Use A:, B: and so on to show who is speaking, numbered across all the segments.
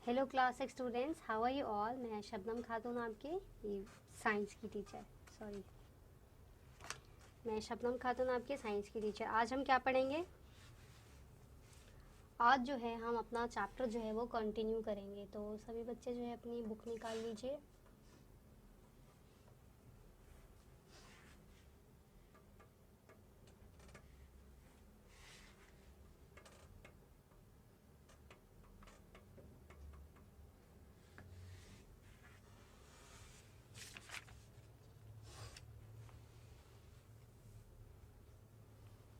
A: Hello class 6 students, how are you all. मैं शबनम खातून आपकी science की टीचर। सॉरी, मैं शबनम खातून आपके साइंस की टीचर। आज हम क्या पढ़ेंगे? आज जो है हम अपना चैप्टर जो है वो कंटिन्यू करेंगे। तो सभी बच्चे जो है अपनी बुक निकाल लीजिए।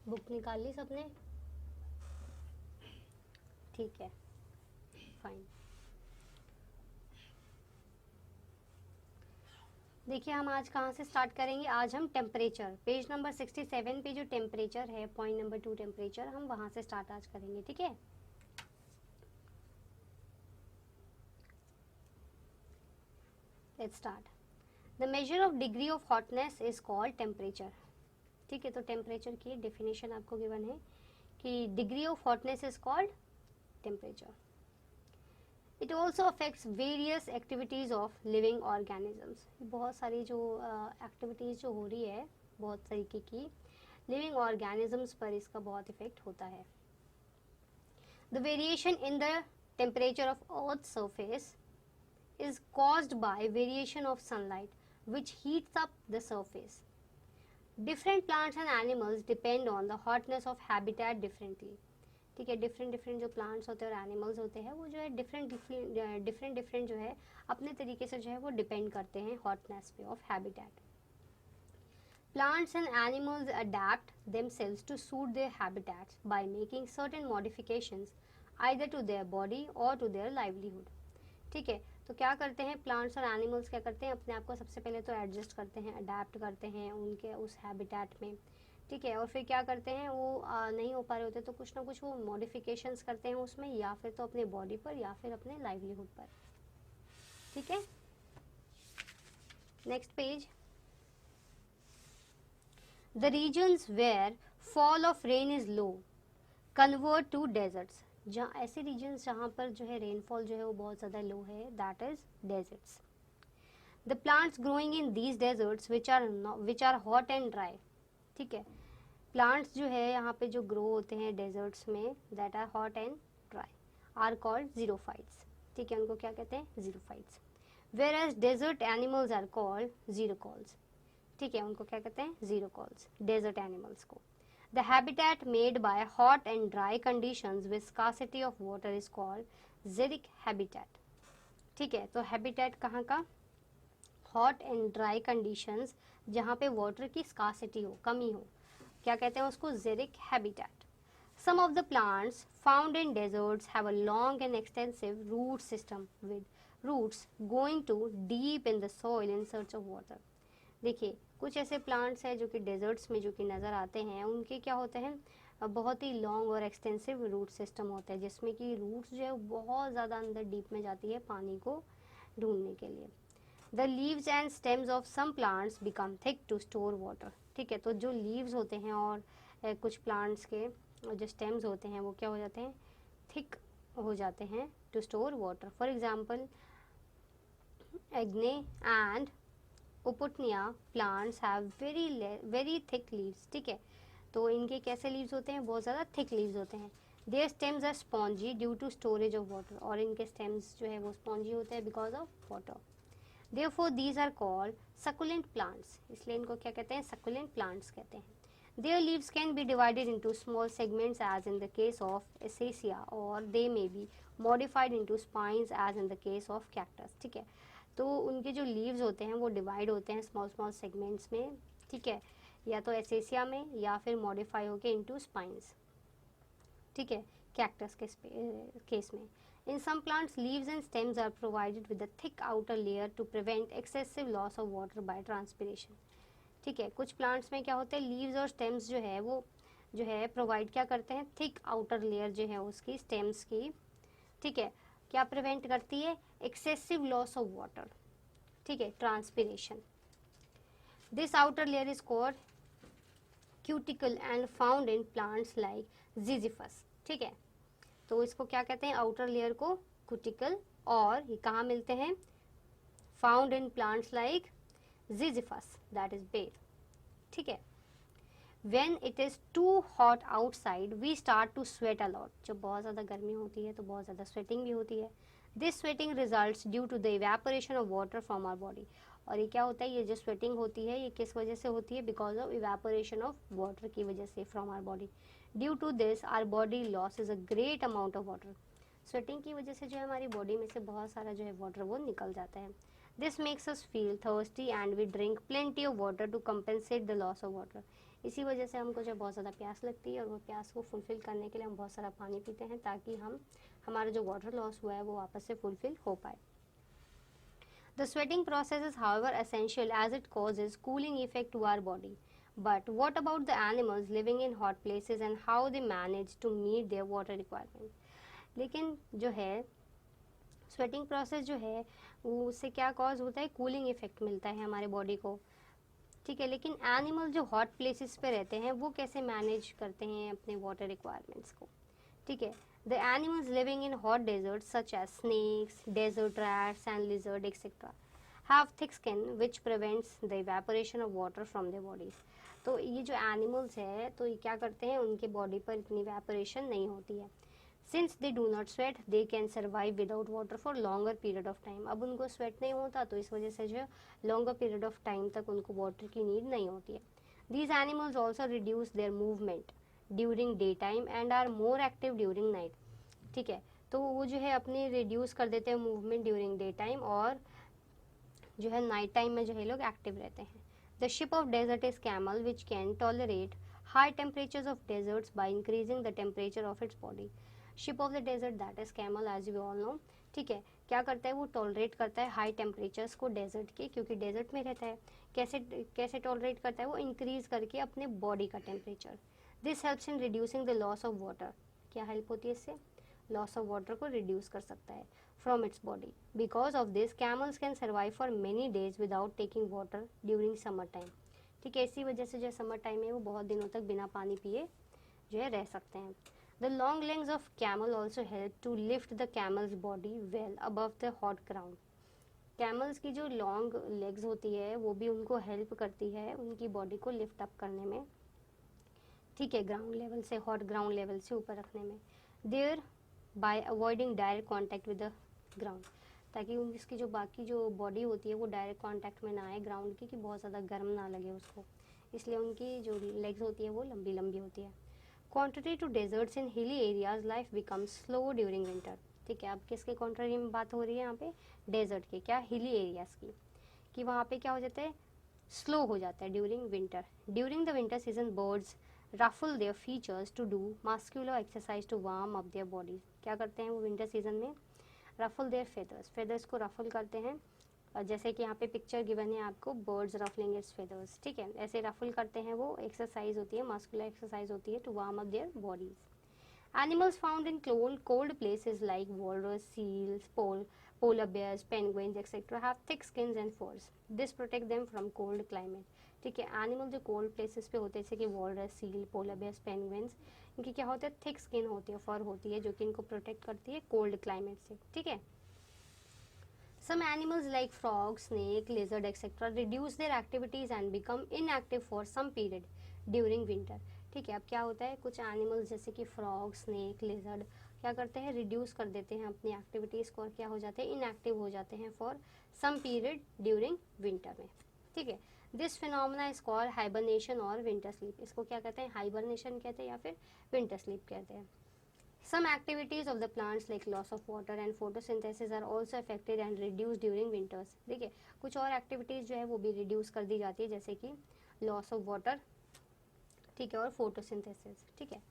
A: बुक निकाल ली सबने? ठीक है, फाइन। देखिए हम आज कहाँ से स्टार्ट करेंगे। आज हम टेम्परेचर, पेज नंबर 67 पे जो टेम्परेचर है, पॉइंट नंबर 2 टेम्परेचर, हम वहाँ से स्टार्ट आज करेंगे। ठीक है, let's start. The measure of degree of hotness is called temperature. ठीक है, तो टेम्परेचर की डेफिनेशन आपको गिवन है कि degree of hotness is called temperature. It also affects various activities of living organisms. बहुत सारी जो एक्टिविटीज जो हो रही है, बहुत तरीके की लिविंग ऑर्गेनिजम्स पर इसका बहुत इफेक्ट होता है। The variation in the temperature of earth surface is caused by variation of sunlight which heats up the surface. Different plants and animals depend on the hotness of habitat differently. ठीक है, different जो plants होते हैं और animals होते हैं वो जो है डिफरेंट जो है अपने तरीके से जो है वो डिपेंड करते हैं हॉटनेस पे of habitat. Plants and animals adapt themselves to suit their habitats by making certain modifications either to their body or to their livelihood. ठीक है, तो क्या करते हैं प्लांट्स और एनिमल्स, क्या करते हैं अपने आप को सबसे पहले तो एडजस्ट करते हैं, अडेप्ट करते हैं उनके उस हैबिटेट में। ठीक है, और फिर क्या करते हैं वो नहीं हो पा रहे होते तो कुछ ना कुछ वो मॉडिफिकेशंस करते हैं उसमें, या फिर तो अपने बॉडी पर या फिर अपने लाइवलीहुड पर। ठीक है, next page. The regions where fall of rain is low convert to deserts. जहाँ ऐसे रीजन्स जहाँ पर जो है रेनफॉल जो है वो बहुत ज़्यादा लो है, that is deserts. The plants growing in these deserts which are hot and dry. ठीक है, प्लांट्स जो है यहाँ पे जो ग्रो होते हैं डेजर्ट्स में, that are hot and dry, are called xerophytes. ठीक है, उनको क्या कहते हैं? Xerophytes. Whereas desert animals are called xerocoles. ठीक है, उनको क्या कहते हैं? जीरोकॉल्स, डेजर्ट एनिमल्स को। The habitat made by hot and dry conditions with scarcity of water is called xeric habitat. ठीक है, तो हैबिटेट कहाँ का? हॉट एंड ड्राई कंडीशंस जहाँ पे वाटर की स्कासिटी हो, कमी हो, क्या कहते हैं उसको? xeric habitat. Some of the plants found in deserts have a long and extensive root system with roots going to deep in the soil in search of water. देखिए कुछ ऐसे प्लांट्स हैं जो कि डेजर्ट्स में जो कि नज़र आते हैं, उनके क्या होते हैं? बहुत ही लॉन्ग और एक्सटेंसिव रूट सिस्टम होता है जिसमें कि रूट्स जो है बहुत ज़्यादा अंदर डीप में जाती है पानी को ढूंढने के लिए। The leaves and stems of some plants become thick to store water. ठीक है, तो जो लीव्स होते हैं और कुछ प्लांट्स के जो स्टेम्स होते हैं वो क्या हो जाते हैं? थिक हो जाते हैं to store water. For example agave and ओपुटनिया plants have very thick leaves. ठीक है, तो इनके कैसे लीव्स होते हैं? बहुत ज़्यादा थिक लीव्स होते हैं। Their stems are spongy due to storage of water, और इनके स्टेम्स जो है वो स्पॉन्जी होते हैं because of water. Therefore these are called succulent plants, इसलिए इनको क्या कहते हैं? सकुलेंट प्लांट्स कहते हैं। Their leaves can be divided into small segments as in the case of acacia, or they may be modified into spines as in the case of cactus. ठीक है, तो उनके जो लीव्स होते हैं वो डिवाइड होते हैं स्मॉल स्मॉल सेगमेंट्स में। ठीक है, या तो एसेसिया में या फिर मॉडिफाई होके इनटू स्पाइंस। ठीक है, कैक्टस के केस में। In some plants leaves and stems are provided with a thick outer layer to prevent excessive loss of water by transpiration. ठीक है, कुछ प्लांट्स में क्या होता है? लीव्स और स्टेम्स जो है वो जो है प्रोवाइड क्या करते हैं? थिक आउटर लेयर जो है उसकी स्टेम्स की। ठीक है, क्या प्रिवेंट करती है? Excessive loss of water. ठीक है, transpiration. This outer layer is called cuticle and found in plants like Ziziphus. ठीक है, तो इसको क्या कहते हैं? आउटर लेयर को क्यूटिकल और ये कहाँ मिलते हैं? Found in plants like Ziziphus, that is बेर। ठीक है। When it is too hot outside, we start to sweat a lot. जब बहुत ज़्यादा गर्मी होती है तो बहुत ज़्यादा स्वेटिंग भी होती है। This sweating results due to the evaporation of water from our body. और ये क्या होता है, ये जो स्वेटिंग होती है ये किस वजह से होती है? Because of evaporation of water की वजह से from our body. Due to this our body loss is a great amount of water. Sweating की वजह से जो है हमारी बॉडी में से बहुत सारा जो है वाटर वो निकल जाता है। This makes us feel thirsty and we drink plenty of water to compensate the loss of water. इसी वजह से हमको जो बहुत ज़्यादा प्यास लगती है और वो प्यास को फुलफ़िल करने के लिए हम बहुत सारा पानी पीते हैं ताकि हमारा जो वाटर लॉस हुआ है वो वापस से फुलफ़िल हो पाए। The sweating process is however essential as it causes cooling effect to our body. But what about the animals living in hot places and how they manage to meet their water requirement? लेकिन जो है sweating process जो है वो उससे क्या cause होता है? कूलिंग इफेक्ट मिलता है हमारे बॉडी को। ठीक है, लेकिन एनिमल जो हॉट प्लेसेस पे रहते हैं वो कैसे मैनेज करते हैं अपने वाटर रिक्वायरमेंट्स को? ठीक है, the animals living in hot desert such as snakes, desert rats and lizard etcetera have thick skin which prevents the evaporation of water from their bodies. तो ये जो एनिमल्स है तो ये क्या करते हैं, उनके बॉडी पर इतनी इवेपोरेशन नहीं होती है। Since they do not sweat they can survive without water for longer period of time. अब उनको स्वेट नहीं होता तो इस वजह से जो लॉन्गर पीरियड ऑफ टाइम तक उनको वाटर की नीड नहीं होती है। These animals also reduce their movement during day time and are more active during night. ठीक है, तो वो जो है अपने रिड्यूस कर देते हैं मूवमेंट ड्यूरिंग डे टाइम और जो है नाइट टाइम में जो है लोग एक्टिव रहते हैं। The ship of desert is camel which can tolerate high temperatures of deserts by increasing the temperature of its body. Ship of the desert that is camel as you all know. ठीक है, क्या करता है वो tolerate करता है high temperatures को desert के, क्योंकि डेजर्ट में रहता है। कैसे कैसे टॉलरेट करता है वो? इंक्रीज करके अपने बॉडी का temperature. This helps in reducing the loss of water. क्या हेल्प होती है इससे? लॉस ऑफ वाटर को रिड्यूस कर सकता है from its body. Because of this camels can survive for many days without taking water during summer time. ठीक है, इसी वजह से जो समर टाइम है वो बहुत दिनों तक बिना पानी पिए जो है रह सकते हैं। The long legs of camel also help to lift the camel's body well above the hot ground. Camels की जो लॉन्ग लेग्स होती है वो भी उनको हेल्प करती है उनकी बॉडी को लिफ्ट अप करने में। ठीक है, ग्राउंड लेवल से, हॉट ग्राउंड लेवल से ऊपर रखने में। Thereby avoiding direct contact with the ground, ताकि उसकी जो बाकी जो बॉडी होती है वो डायरेक्ट कॉन्टैक्ट में ना आए ग्राउंड की, कि बहुत ज़्यादा गर्म ना लगे उसको, इसलिए उनकी जो लेग्स होती है वो लंबी लंबी होती है। Contrary to deserts in hilly areas, life becomes slow during winter. ठीक है, अब किसके कॉन्ट्ररी में बात हो रही है यहाँ पे? डेजर्ट के, क्या? हिली एरियाज की, कि वहाँ पे क्या हो जाता है? स्लो हो जाता है during winter. During the winter season birds ruffle their feathers to do muscular exercise to warm up their bodies. क्या करते हैं वो विंटर सीजन में? रफल देयर फेदर्स, फेदर्स को रफल करते हैं। और जैसे कि यहाँ पे पिक्चर गिवन है आपको, बर्ड्स रफलिंग इट्स फेदर्स। ठीक है, ऐसे रफल करते हैं, वो एक्सरसाइज होती है, मस्कुलर एक्सरसाइज होती है to warm up their bodies. Animals found in cold places like walrus, seals, polar bears, penguins, etc. have thick skins and furs. This protect them from cold climate. ठीक है, animal जो cold places पे होते हैं जैसे कि walrus, seal, polar bears, penguins, इनकी क्या होता है? थिक स्किन होती है, फर होती है, जो कि इनको प्रोटेक्ट करती है कोल्ड क्लाइमेट से। ठीक है, some animals like frogs, snake, lizard, etc. reduce their activities and become inactive for some period during winter. ठीक है, अब क्या होता है, कुछ एनिमल्स जैसे कि फ्रॉग, स्नेक, लिजर्ड क्या करते हैं? रिड्यूस कर देते हैं अपनी एक्टिविटीज़ को और क्या हो जाते हैं? इनएक्टिव हो जाते हैं for some period during winter में। ठीक है, this phenomena is called hibernation और विंटर स्लीप। इसको क्या कहते हैं? हाइबरनेशन कहते हैं या फिर विंटर स्लीप कहते हैं। Some activities of the plants like loss of water and photosynthesis are also affected and reduced during winters. देखिए, कुछ और एक्टिविटीज़ जो है वो भी रिड्यूस कर दी जाती है, जैसे कि लॉस ऑफ वाटर, ठीक है, और फोटोसिंथेसिस। ठीक है,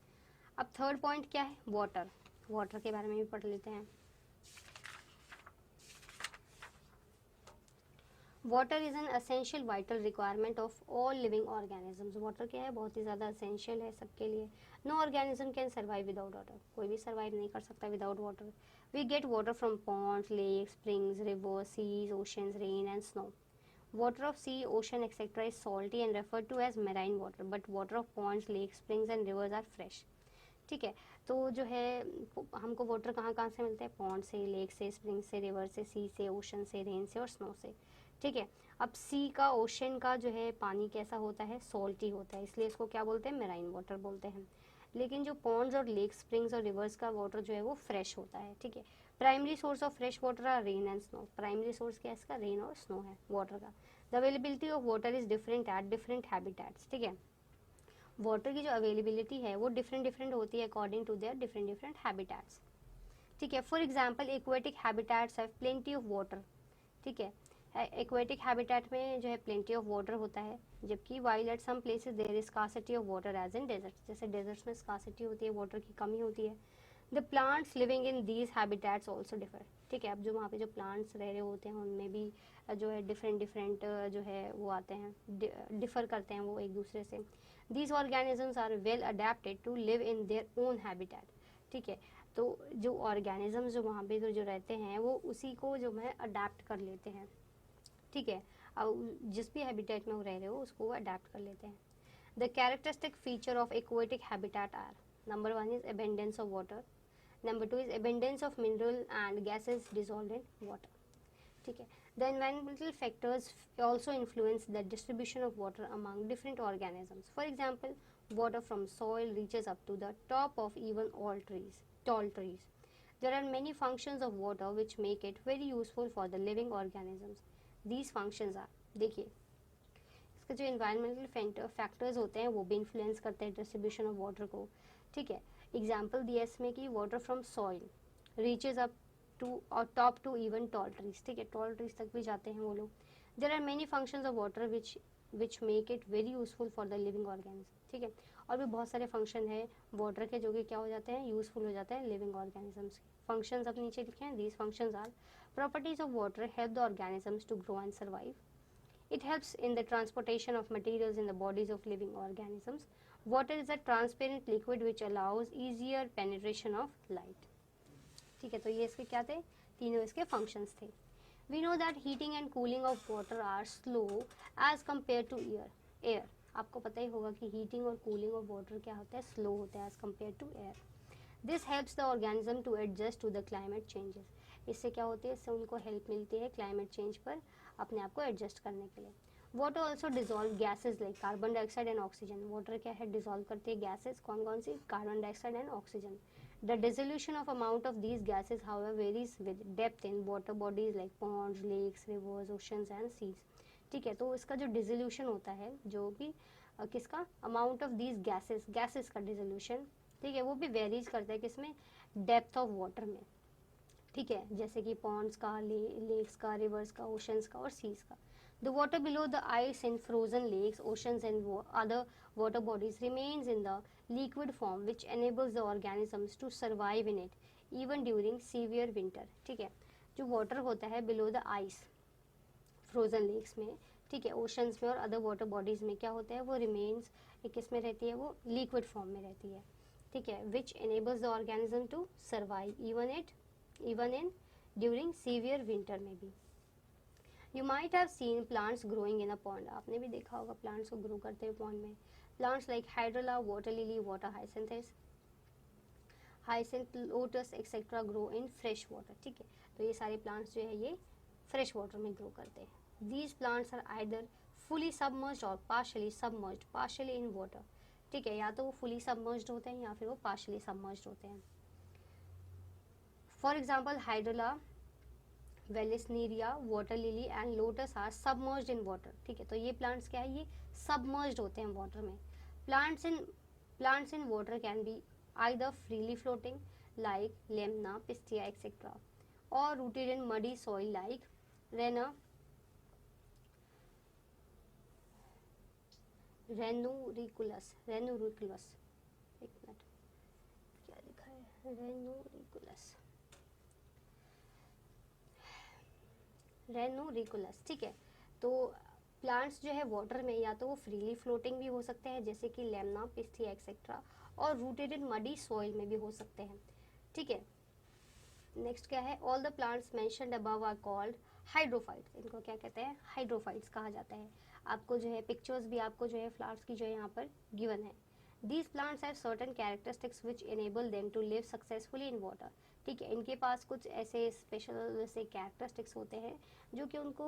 A: अब थर्ड पॉइंट क्या है? वाटर। वाटर के बारे में भी पढ़ लेते हैं। Water is an essential vital requirement of all living organisms. Water क्या है? बहुत ही ज़्यादा असेंशियल है सबके लिए। No organism can survive without water. कोई भी सर्वाइव नहीं कर सकता without water. We get water from ponds, lakes, springs, rivers, seas, oceans, rain and snow. Water of sea, ocean, etc. is salty and referred to as marine water, but water of ponds, lakes, springs and rivers are fresh. ठीक है। तो जो है हमको water कहाँ कहाँ से मिलता है, पॉन्ड से, लेक से, स्प्रिंग से, रिवर से, सी से, ओशन से, रेन से और स्नो से। ठीक है। अब सी का, ओशन का जो है पानी कैसा होता है, सॉल्टी होता है, इसलिए इसको क्या बोलते हैं, मेराइन वाटर बोलते हैं। लेकिन जो पॉन्ड्स और लेक, स्प्रिंग्स और रिवर्स का वाटर जो है वो फ्रेश होता है। ठीक है। Primary source of fresh water are rain and snow. Primary source क्या है इसका, रेन और स्नो है वाटर का। The availability of water is different at different habitats. ठीक है। वाटर की जो अवेलेबिलिटी है वो डिफरेंट डिफरेंट होती है according to their different different habitats. ठीक है। For example aquatic habitats have plenty of water. ठीक है। एक्वेटिक हैबिटेट में जो है प्लेंटी ऑफ वाटर होता है, जबकि while at some places there is scarcity of water as in deserts. जैसे डेजर्ट्स में स्कार्सिटी होती है, वाटर की कमी होती है। The plants living in these habitats also differ. ठीक है। अब जो वहाँ पे जो प्लांट्स रह रहे होते हैं उनमें भी जो है डिफरेंट डिफरेंट जो है वो आते हैं, डिफर करते हैं वो एक दूसरे से। These organisms are well adapted to live in their own habitat. ठीक है। तो जो ऑर्गेनिजम्स जो वहाँ पे जो रहते हैं वो उसी को जो है अडेप्ट कर लेते हैं। ठीक है। अब जिस भी हैबिटेट में वो रह रहे हो उसको वो अडेप्ट कर लेते हैं। The characteristic feature of aquatic habitat are, number 1 is abundance of water, number 2 is abundance of mineral and gases dissolved in water. ठीक है। The environmental factors also influence the distribution of water among different organisms. For example, water from soil reaches up to the top of even all trees, tall trees. There are many functions of water which make it very useful for the living organisms. These functions are, देखिए इसके जो environmental factors होते हैं वो भी influence करते हैं distribution of water को। ठीक है। एग्जाम्पल दिया इसमें कि water from soil reaches up to और top to even tall trees. ठीक है। टॉल ट्रीज तक भी जाते हैं वो लोग। There are many functions of water which make it very useful for the living organism. ठीक है। और भी बहुत सारे फंक्शन है वाटर के जो कि क्या हो जाते हैं, यूजफुल हो जाते हैं लिविंग ऑर्गेनिजम्स के। फंक्शंस अब नीचे लिखे हैं। These functions are, properties of water help the organisms to grow and survive. It helps in the transportation of materials in the bodies of living organisms. Water is a transparent liquid which allows easier penetration of light. ठीक है। तो ये इसके क्या थे, तीनों इसके functions थे. We know that heating and cooling of water are slow as compared to air. आपको पता ही होगा कि heating और cooling of water क्या होता है, slow होता है as compared to air. This helps the organism to adjust to the climate changes. इससे क्या होती है, इससे उनको हेल्प मिलती है क्लाइमेट चेंज पर अपने आप को एडजस्ट करने के लिए. Water also dissolve gases like carbon dioxide and oxygen. Water क्या है, डिजॉल्व करती है गैसेज. कौन कौन सी, carbon dioxide and oxygen. The dissolution of amount of these gases however varies with depth in water bodies like ponds, lakes, rivers, oceans and seas. ठीक है. तो इसका जो डिसोल्यूशन होता है, जो भी किसका, अमाउंट ऑफ दीज गैसेज का डिसोल्यूशन, ठीक है, वो भी वेरीज करता है किसमें, डेप्थ ऑफ वाटर में. ठीक है. जैसे कि पॉन्ड्स का, लेक्स का, रिवर्स का, ओशंस का और सीज का. The water below the ice in frozen lakes, oceans and other water bodies remains in the liquid form which enables the organisms to survive in it even during severe winter. ठीक है. जो water होता है below the ice, frozen lakes में, ठीक है, oceans में और अदर वाटर बॉडीज में क्या होता है, वो रिमेन्स किस में रहती है, वो लिक्विड फॉर्म में रहती है. ठीक है. Which enables the organism to survive even in during severe winter में भी. You might have seen plants growing in a pond. आपने भी देखा होगा प्लांट्स को ग्रो करते हुए पॉन्ड में. Plants like hydrilla, water lily, water hyacinth, lotus etcetera grow in fresh water. ठीक है. तो ये सारे प्लांट्स जो है ये फ्रेश वाटर में ग्रो करते हैं. These plants are either fully submerged और पार्शियली इन वाटर. ठीक है. या तो वो फुली सबमर्ज्ड होते हैं या फिर वो पार्शियली सबमर्ज्ड होते हैं. For example hydrilla, vallisneria, water lily and lotus are submerged in water. ठीक है. तो ये प्लांट्स क्या है, ये सबमर्ज्ड होते हैं वाटर में. Plants in water can be either freely floating like lemna, pistia etcetera, or rooted in muddy soil like ranunculus. एक मिनट, क्या लिखा है, रेनुरिकुलस. ठीक है. तो प्लांट्स जो है वाटर में या तो वो फ्रीली फ्लोटिंग भी हो सकते हैं जैसे कि Lemna, pistia etcetera, or rooted in muddy soil में भी हो सकते हैं. ठीक है. नेक्स्ट क्या है, all the plants mentioned above are called hydrophytes. इनको क्या कहते हैं, हाइड्रोफाइट्स कहा जाता है. आपको जो है पिक्चर्स भी आपको जो है फ्लावर्स की जो है यहाँ पर गिवन है. These plants have certain characteristics which enable them to live successfully in water. ठीक है, इनके पास कुछ ऐसे स्पेशल से कैरेक्टरिस्टिक्स होते हैं जो कि उनको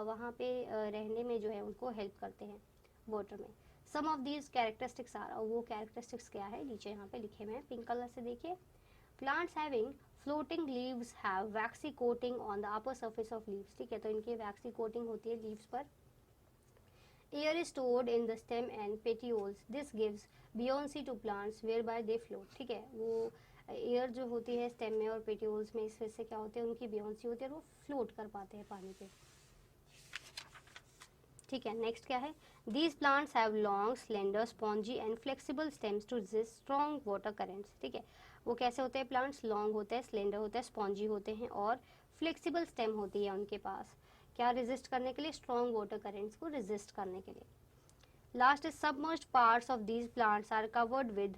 A: वहाँ पे रहने में जो है उनको हेल्प करते हैं वाटर में. सम ऑफ दीज कैरेक्टरिस्टिक्स आर, वो कैरेक्टरिस्टिक्स क्या है नीचे यहाँ पे लिखे हुए हैं पिंक कलर से. देखिए, plants having floating leaves have vaccine coating on the upper surface of leaves. ठीक है, तो इनकी वैक्सी कोटिंग होती है लीव्स पर. Air is stored in the stem and petioles. This gives buoyancy to plants whereby they float. ठीक है, वो एयर जो होती है स्टेम में और पेटियोल्स में, इस वजह से क्या होते हैं उनकी बियॉन्सी होती है और वो फ्लोट कर पाते हैं पानी पे. ठीक है, नेक्स्ट क्या है, these plants have long slender spongy and flexible stems to resist strong water currents. ठीक है, वो कैसे होते हैं प्लांट्स, लॉन्ग होते हैं, स्लेंडर होते हैं, स्पॉन्जी होते हैं और फ्लेक्सिबल स्टेम होती है उनके पास. क्या रेजिस्ट करने के लिए, स्ट्रॉन्ग वाटर करेंट्स को रेजिस्ट करने के लिए. Last is submerged parts of these plants are covered with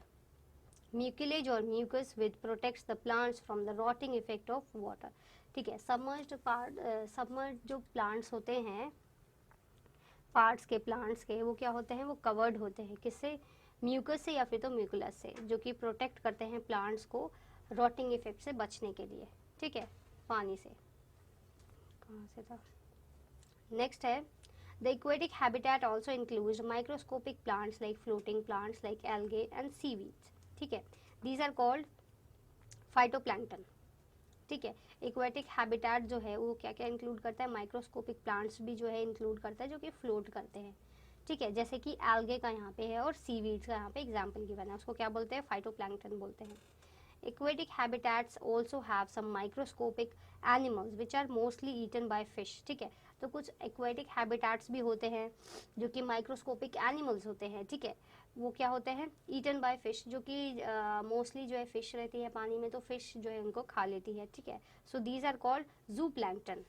A: mucilage or mucus which protects the plants from the rotting effect of water. ठीक है, सबमर्ज्ड जो प्लांट्स होते हैं, पार्ट्स के प्लांट्स के, वो क्या होते हैं, वो कवर्ड होते हैं किससे, म्यूकस से या फिर तो म्यूकुलस से, जो कि प्रोटेक्ट करते हैं प्लांट्स को रॉटिंग इफेक्ट से बचने के लिए. ठीक है, पानी से. कहाँ से था, नेक्स्ट है, the aquatic habitat also includes microscopic plants like floating plants like algae and seaweeds. ठीक है, these are called phytoplankton. ठीक है, एक्वेटिक हैबिटेट जो है वो क्या क्या इंक्लूड करता है, माइक्रोस्कोपिक प्लांट्स भी जो है इंक्लूड करता है जो कि फ्लोट करते हैं. ठीक है, जैसे कि एल्गे का यहाँ पे है और सीवीड्स का यहाँ पे एग्जाम्पल गिवन है, उसको क्या बोलते हैं, फाइटोप्लैंक्टन बोलते हैं. Aquatic habitats also have some microscopic animals which are mostly eaten by fish. ठीक है, तो कुछ aquatic habitats भी होते हैं जो कि microscopic animals होते हैं. ठीक है, वो क्या होते हैं, eaten by fish, जो कि mostly जो है fish रहती है पानी में, तो fish जो है उनको खा लेती है. ठीक है, so these are called zooplankton.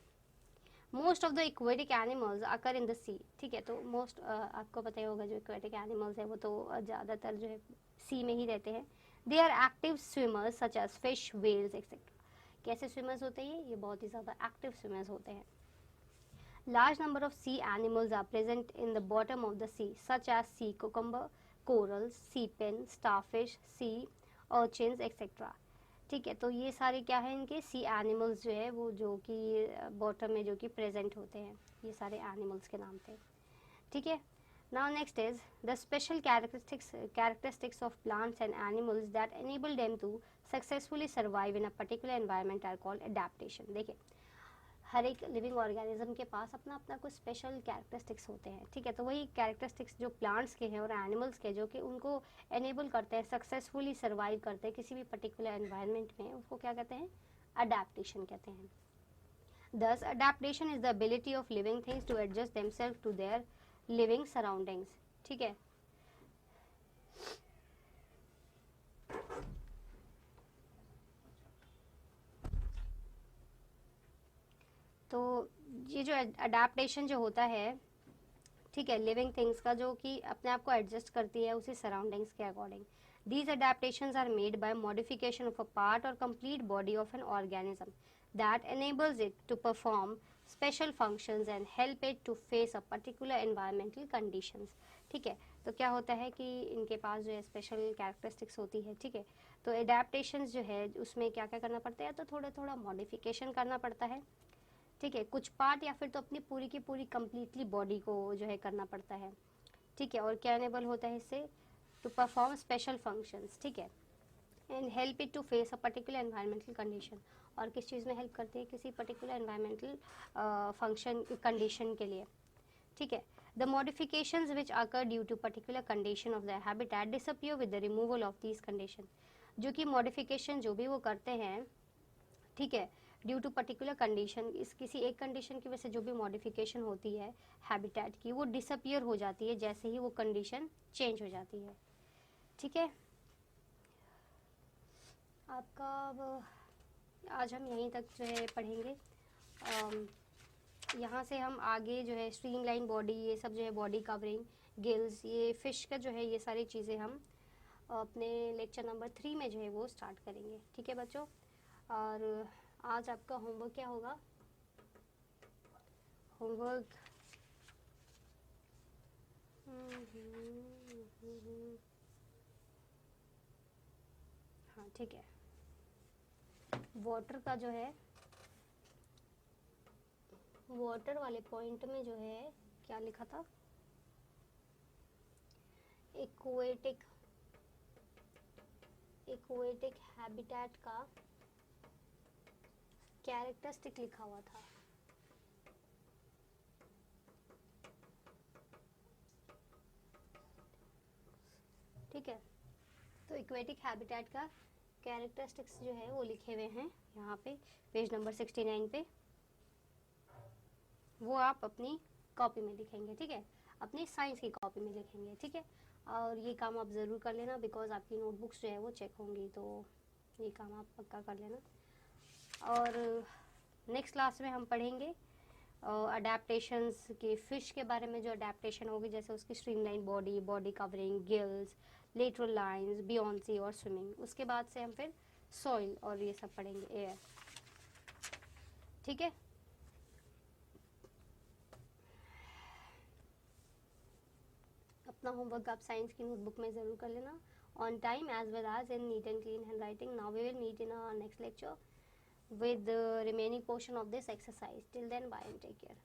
A: Most of the aquatic animals आकर इन द सी. ठीक है, तो मोस्ट आपको पता ही होगा जो एक्वेटिक एनिमल्स है वो तो ज़्यादातर जो है सी में ही रहते हैं. They are active swimmers such as fish, whales etcetera. कैसे स्विमर्स होते हैं ये बहुत ही ज़्यादा एक्टिव स्विमर्स होते हैं. Large number of sea animals are present in the bottom of the sea such as sea cucumber, corals, sea pen, starfish, sea urchins etcetera. ठीक है, तो ये सारे क्या है, इनके सी एनिमल्स जो है वो जो कि बॉटम में जो कि प्रेजेंट होते हैं, ये सारे एनिमल्स के नाम थे. ठीक है, now next is the special characteristics of plants and animals that enable them to successfully survive in a particular environment are called adaptation. देखिए, हर एक लिविंग ऑर्गेनिज्म के पास अपना अपना कुछ स्पेशल कैरेक्टरिस्टिक्स होते हैं. ठीक है, तो वही कैरेक्टरिस्टिक्स जो प्लांट्स के हैं और एनिमल्स के जो कि उनको एनेबल करते हैं, सक्सेसफुली सर्वाइव करते हैं किसी भी पर्टिकुलर एनवायरनमेंट में, उसको क्या कहते हैं, अडेप्टेशन कहते हैं. Thus, adaptation is the ability of living things to adjust themselves to their living surroundings. ठीक है, तो ये जो अडेप्टेशन जो होता है, ठीक है, लिविंग थिंग्स का जो कि अपने आप को एडजस्ट करती है उसी सराउंडिंग्स के according. These adaptations are made by modification of a part or complete body of an organism that enables it to perform special functions and help it to face a particular environmental conditions. ठीक है, तो क्या होता है कि इनके पास जो है स्पेशल कैरेक्टरिस्टिक्स होती है. ठीक है, तो एडेप्टेशंस जो है उसमें क्या क्या करना पड़ता है, तो थोड़ा थोड़ा मॉडिफिकेशन करना पड़ता है. ठीक है, कुछ पार्ट या फिर तो अपनी पूरी की पूरी कंप्लीटली बॉडी को जो है करना पड़ता है. ठीक है, और क्या एनेबल होता है इससे, टू परफॉर्म स्पेशल फंक्शंस. ठीक है, and help it to face a particular environmental condition. और किस चीज़ में हेल्प करती है, किसी पर्टिकुलर एनवायरमेंटल फंक्शन कंडीशन के लिए. ठीक है, the modifications which occur due to particular condition of the habitat disappear with the removal of these condition. जो कि मॉडिफिकेशन जो भी वो करते हैं, ठीक है, ड्यू टू पर्टिकुलर कंडीशन, इस किसी एक कंडीशन की वजह से जो भी मॉडिफिकेशन होती है हैबिटेट की, वो डिसअपियर हो जाती है जैसे ही वो कंडीशन चेंज हो जाती है. ठीक है, आपका आज हम यहीं तक जो है पढ़ेंगे. यहाँ से हम आगे जो है स्ट्रीमलाइन बॉडी, ये सब जो है बॉडी कवरिंग, गिल्स, ये फिश का जो है ये सारी चीज़ें हम अपने लेक्चर नंबर 3 में जो है वो स्टार्ट करेंगे. ठीक है बच्चों, और आज आपका होमवर्क क्या होगा, होमवर्क ठीक है, वाटर का जो है, वाटर वाले पॉइंट में जो है क्या लिखा था, एक्वेटिक हैबिटेट का कैरेक्टरिस्टिक लिखा हुआ था। ठीक है, तो एक्वेटिक हैबिटेट का कैरेक्टरिस्टिक्स जो है वो लिखे हुए हैं यहाँ पे पेज नंबर 69 पे, वो आप अपनी कॉपी में लिखेंगे। ठीक है, अपनी साइंस की कॉपी में लिखेंगे। ठीक है, और ये काम आप ज़रूर कर लेना, बिकॉज आपकी नोटबुक्स जो है वो चेक होंगी, तो ये काम आप पक्का कर लेना। और नेक्स्ट क्लास में हम पढ़ेंगे अडेप्टेशंस के, फिश के बारे में जो अडेप्टेशन होगी, जैसे उसकी streamline body, body covering, gills, lateral lines, buoyancy और स्विमिंग। उसके बाद से हम फिर सॉइल और ये सब पढ़ेंगे, एयर। ठीक है, अपना होमवर्क आप साइंस की नोटबुक में ज़रूर कर लेना on time as well as in neat and clean handwriting. Now we will meet in our next lecture with the remaining portion of this exercise. Till then, bye and take care.